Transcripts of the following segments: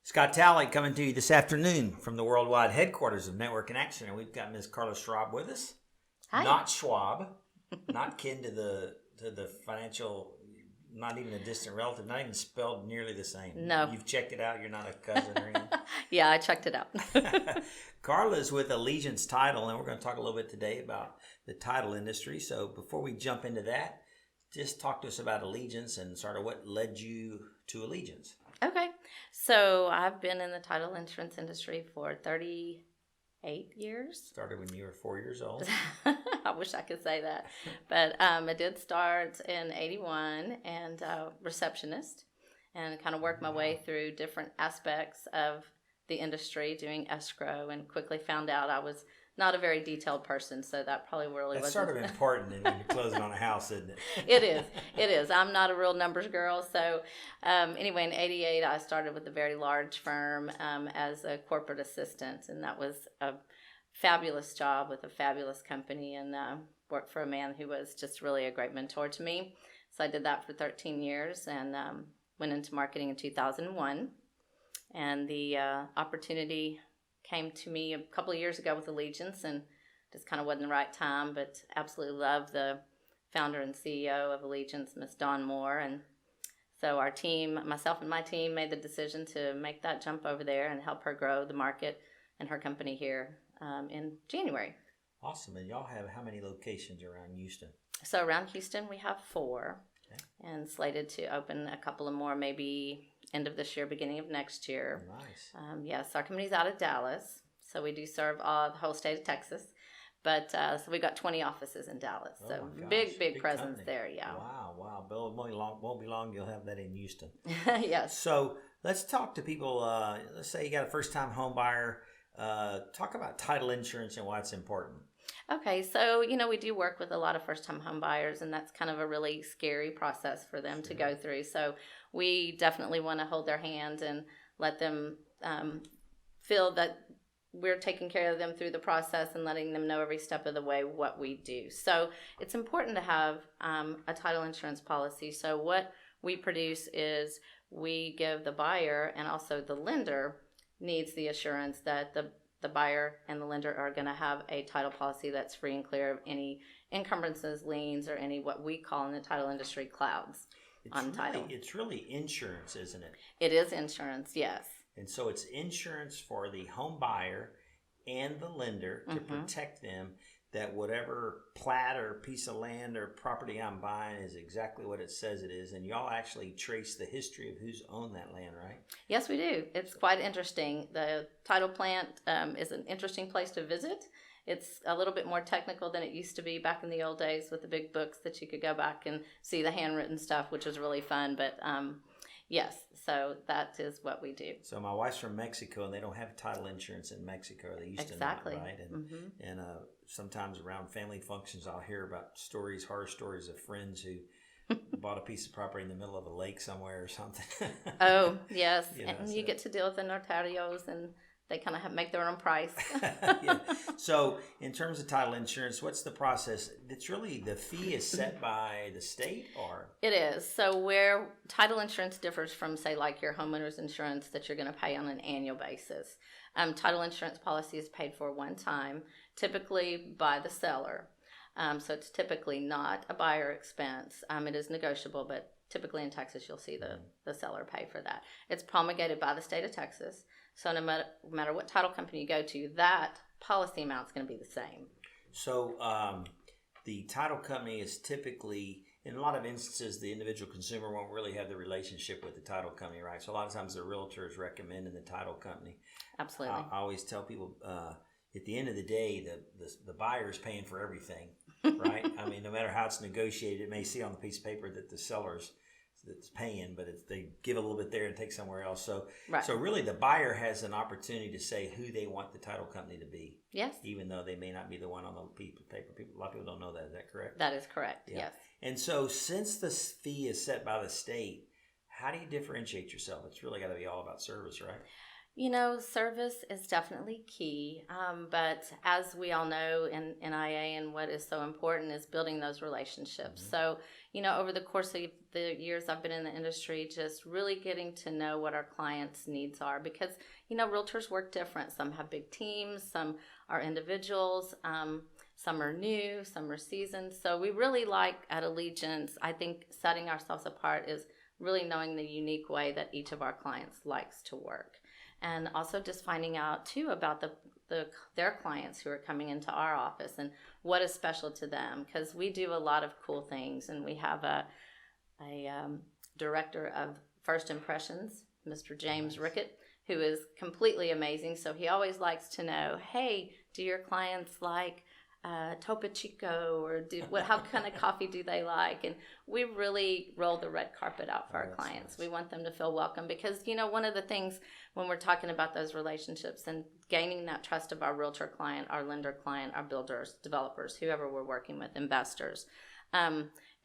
Scott Talley coming to you this afternoon from the worldwide headquarters of Network in Action, and we've got Ms. Carla Schraub with us. Hi. Not Schwab, not kin to the financial, not even a distant relative, not even spelled nearly the same. No. You've checked it out. You're not a cousin or anything. Yeah, I checked it out. Carla is with Allegiance Title, and we're going to talk a little bit today about the title industry. So before we jump into that, just talk to us about Allegiance and sort of what led you to Allegiance. Okay. So I've been in the title insurance industry for 38 years. Started when you were 4 years old. I wish I could say that. But I did start in 81 and receptionist and kind of worked my way through different aspects of the industry doing escrow, and quickly found out I was not a very detailed person, so that probably really That's wasn't. sort of important when you're closing on a house, isn't it? It is. I'm not a real numbers girl. So anyway, in 88, I started with a very large firm as a corporate assistant, and that was a fabulous job with a fabulous company, and worked for a man who was just really a great mentor to me. So I did that for 13 years and went into marketing in 2001. And the opportunity came to me a couple of years ago with Allegiance, and just kind of wasn't the right time, but absolutely love the founder and CEO of Allegiance, Miss Dawn Moore. And so our team, myself and my team, made the decision to make that jump over there and help her grow the market and her company here in January. Awesome. And y'all have how many locations around Houston? So around Houston, we have 4, Okay. and slated to open a couple of more, maybe end of this year, beginning of next year. Nice. Yes, our company's out of Dallas, so we do serve the whole state of Texas. But so we got 20 offices in Dallas, Oh so my gosh, big presence company. there. Yeah. Wow. Bill, won't be long. You'll have that in Houston. Yes. So let's talk to people. Let's say you got a first-time home buyer. Talk about title insurance and why it's important. Okay, so we do work with a lot of first-time home buyers, and that's kind of a really scary process for them to go through. So we definitely want to hold their hand and let them feel that we're taking care of them through the process and letting them know every step of the way what we do. So it's important to have a title insurance policy. So what we produce is we give the buyer, and also the lender needs the assurance that the buyer and the lender are going to have a title policy that's free and clear of any encumbrances, liens, or any what we call in the title industry clouds on title. It's really insurance, isn't it? It is insurance, yes. And so it's insurance for the home buyer and the lender to protect them, that whatever plat or piece of land or property I'm buying is exactly what it says it is. And y'all actually trace the history of who's owned that land, right? Yes, we do. It's quite interesting. The title plant is an interesting place to visit. It's a little bit more technical than it used to be back in the old days with the big books that you could go back and see the handwritten stuff, which was really fun. But yes, so that is what we do. So my wife's from Mexico, and they don't have title insurance in Mexico. They used to not, right? And sometimes around family functions, I'll hear about horror stories of friends who bought a piece of property in the middle of a lake somewhere or something. Oh, yes. You get to deal with the notarios, and they kind of make their own price. Yeah. So in terms of title insurance, what's the process? It's really, the fee is set by the state, or? It is. So where title insurance differs from, say, like your homeowner's insurance that you're going to pay on an annual basis. Title insurance policy is paid for one time, typically by the seller. So it's typically not a buyer expense. It is negotiable, but typically in Texas, you'll see the seller pay for that. It's promulgated by the state of Texas. So no matter what title company you go to, that policy amount is going to be the same. So the title company is typically, in a lot of instances, the individual consumer won't really have the relationship with the title company, right? So a lot of times the realtor is recommending the title company. Absolutely. I always tell people, at the end of the day, the buyer is paying for everything, right? I mean, no matter how it's negotiated, it may see on the piece of paper that the seller's that's paying, but they give a little bit there and take somewhere else. So, So really, the buyer has an opportunity to say who they want the title company to be. Yes. Even though they may not be the one on the piece of paper. A lot of people don't know that. Is that correct? That is correct. Yeah. Yes. And so, since the fee is set by the state, how do you differentiate yourself? It's really got to be all about service, right? Service is definitely key. But as we all know in NIA, and what is so important is building those relationships. Mm-hmm. So, over the course of the years I've been in the industry, just really getting to know what our clients' needs are, because, realtors work different. Some have big teams, some are individuals, some are new, some are seasoned. So we really like at Allegiance, I think setting ourselves apart is really knowing the unique way that each of our clients likes to work. And also just finding out too about their clients who are coming into our office and what is special to them, because we do a lot of cool things, and we have a director of First Impressions, Mr. James Rickett, who is completely amazing. So he always likes to know, hey, do your clients like Topo Chico, or how kind of coffee do they like? And we really roll the red carpet out for our clients. Nice. We want them to feel welcome, because one of the things when we're talking about those relationships and gaining that trust of our realtor client, our lender client, our builders, developers, whoever we're working with, investors,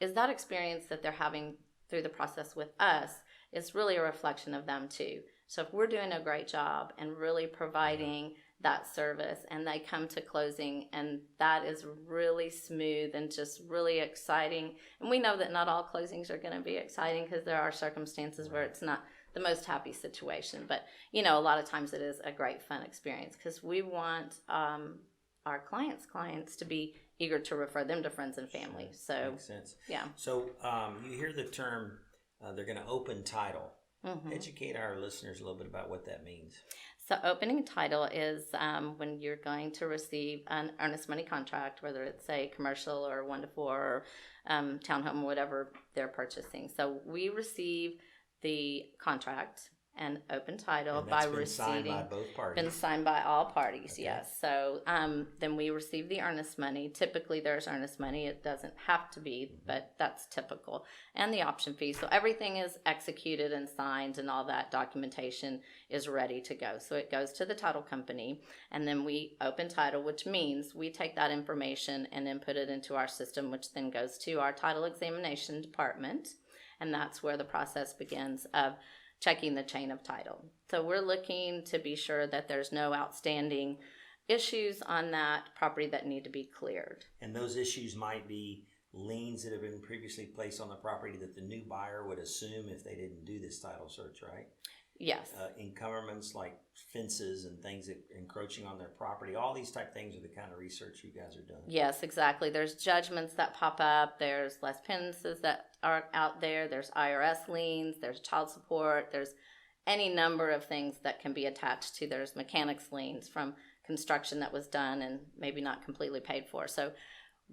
is that experience that they're having through the process with us is really a reflection of them too. So if we're doing a great job and really providing that service, and they come to closing and that is really smooth and just really exciting, and we know that not all closings are going to be exciting, because there are circumstances where it's not the most happy situation, but a lot of times it is a great fun experience, because we want our clients to be eager to refer them to friends and family. Sure. So makes sense. Yeah. So you hear the term they're going to open title. Mm-hmm. Educate our listeners a little bit about what that means. So opening title is when you're going to receive an earnest money contract, whether it's a commercial or 1-4 or townhome, whatever they're purchasing. So we receive the contract and open title by receiving. Signed by both parties. Been signed by all parties, okay. Yes. So then we receive the earnest money. Typically there's earnest money. It doesn't have to be, but that's typical. And the option fee. So everything is executed and signed, and all that documentation is ready to go. So it goes to the title company, and then we open title, which means we take that information and input it into our system, which then goes to our title examination department. And that's where the process begins of checking the chain of title. So we're looking to be sure that there's no outstanding issues on that property that need to be cleared. And those issues might be liens that have been previously placed on the property that the new buyer would assume if they didn't do this title search, right? Yes. Encumberments like fences and things that are encroaching on their property. All these type of things are the kind of research you guys are doing. Yes, exactly. There's judgments that pop up. There's less penances that are out there. There's IRS liens. There's child support. There's any number of things that can be attached to. There's mechanics liens from construction that was done and maybe not completely paid for. So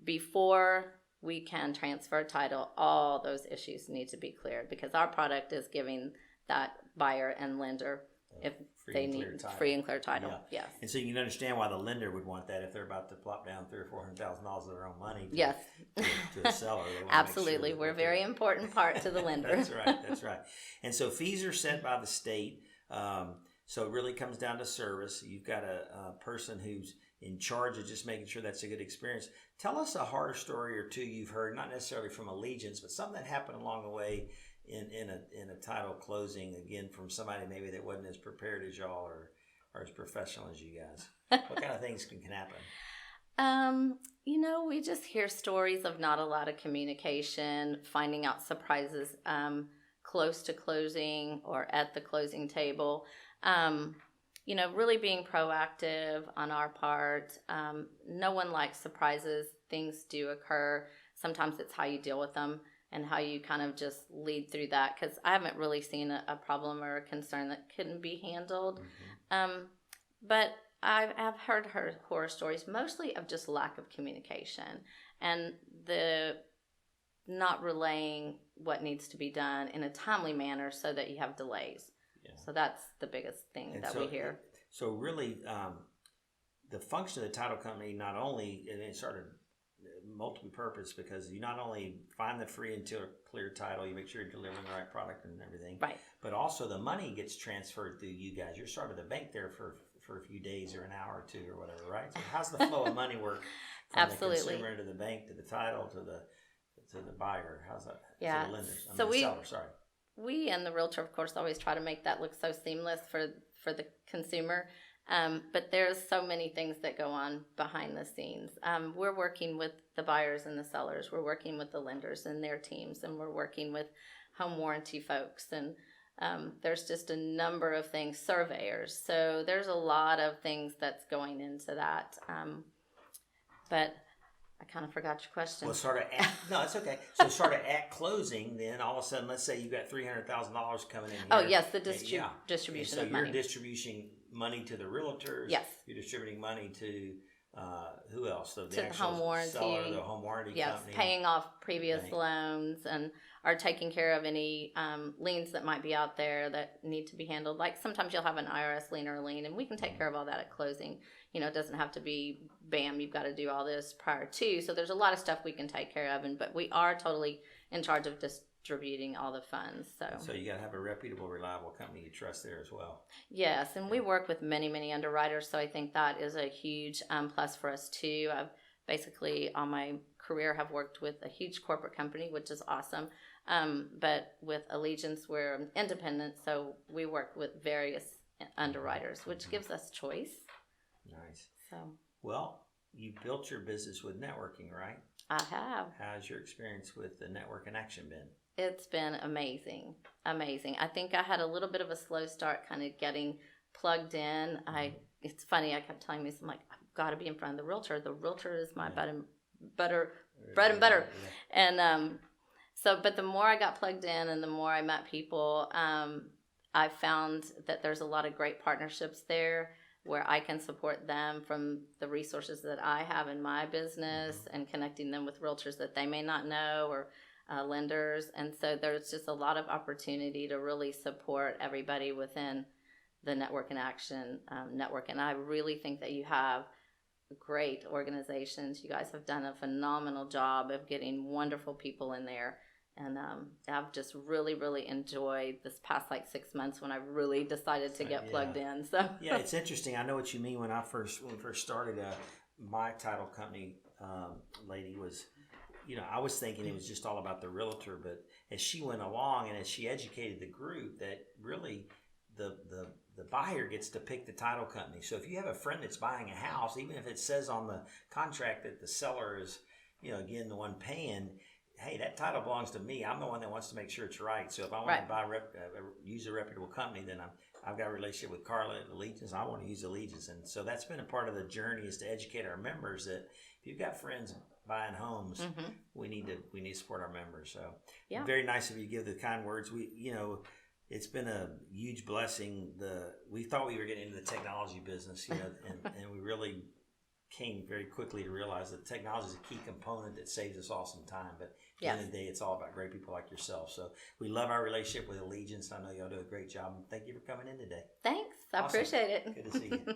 before we can transfer title, all those issues need to be cleared, because our product is giving that buyer and lender, if they need free and clear title. Yeah. Yes. And so you can understand why the lender would want that if they're about to plop down $300,000 or $400,000 of their own money. Yes. To a seller. Absolutely. We're a very important part to the lender. That's right. And so fees are set by the state. So it really comes down to service. You've got a person who's in charge of just making sure that's a good experience. Tell us a horror story or two you've heard, not necessarily from Allegiance, but something that happened along the way in a title closing, again, from somebody maybe that wasn't as prepared as y'all or as professional as you guys. What kind of things can happen? We just hear stories of not a lot of communication, finding out surprises close to closing or at the closing table. Really being proactive on our part. No one likes surprises. Things do occur. Sometimes it's how you deal with them and how you kind of just lead through that, because I haven't really seen a problem or a concern that couldn't be handled. Mm-hmm. But I've heard horror stories, mostly of just lack of communication and the not relaying what needs to be done in a timely manner so that you have delays. Yeah. So that's the biggest thing we hear. So really, the function of the title company not only, and it started multi-purpose, because you not only find the free and clear title, you make sure you're delivering the right product and everything, right? But also the money gets transferred through you guys. You're sort of the bank there for a few days or an hour or two or whatever, right? So how's the flow of money work from Absolutely. the consumer to the bank to the title to the buyer? How's that? Yeah. To the lenders, the seller, sorry. we and the realtor, of course, always try to make that look so seamless for the consumer. But there's so many things that go on behind the scenes. We're working with the buyers and the sellers. We're working with the lenders and their teams, and we're working with home warranty folks. And there's just a number of things, surveyors. So there's a lot of things that's going into that. But I kind of forgot your question. Well, no, it's okay. So sort of at closing, then all of a sudden, let's say you got $300,000 coming in here. Oh, yes, the so distribution of money. you're distributing money to the realtors. Yes. You're distributing money to who else? So the home warranty. Seller, the home warranty company. Paying off previous loans and are taking care of any liens that might be out there that need to be handled. Like sometimes you'll have an IRS lien or a lien, and we can take care of all that at closing. You know, it doesn't have to be, bam, you've got to do all this prior to. So there's a lot of stuff we can take care of, but we are totally in charge of distributing all the funds. So you got to have a reputable, reliable company you trust there as well. Yes, and we work with many, many underwriters, so I think that is a huge plus for us too. I've basically, all my career, have worked with a huge corporate company, which is awesome. But with Allegiance, we're independent, so we work with various underwriters, which gives us choice. Nice. So, well, you built your business with networking, right? I have. How's your experience with the Network in Action been? It's been amazing. Amazing. I think I had a little bit of a slow start kind of getting plugged in. It's funny, I kept telling myself, I'm like, I've got to be in front of the realtor. The realtor is my bread and butter. Yeah. And but the more I got plugged in and the more I met people, I found that there's a lot of great partnerships there where I can support them from the resources that I have in my business and connecting them with realtors that they may not know or lenders. And so there's just a lot of opportunity to really support everybody within the Network in Action network. And I really think that you have great organizations. You guys have done a phenomenal job of getting wonderful people in there. And I've just really, really enjoyed this past 6 months when I really decided to get plugged in. So yeah, it's interesting. I know what you mean. When we first started, my title company lady was, I was thinking it was just all about the realtor. But as she went along and as she educated the group, that really the buyer gets to pick the title company. So if you have a friend that's buying a house, even if it says on the contract that the seller is, again, the one paying, hey, that title belongs to me. I'm the one that wants to make sure it's right. So if I want to use a reputable company, then I've got a relationship with Carla at Allegiance. I want to use Allegiance. And so that's been a part of the journey, is to educate our members that if you've got friends buying homes, we need to support our members. So very nice of you to give the kind words. It's been a huge blessing. We thought we were getting into the technology business, and we really came very quickly to realize that technology is a key component that saves us all some time. But at the end of the day, it's all about great people like yourself. So we love our relationship with Allegiance. I know y'all do a great job. Thank you for coming in today. Thanks. I appreciate it. Good to see you.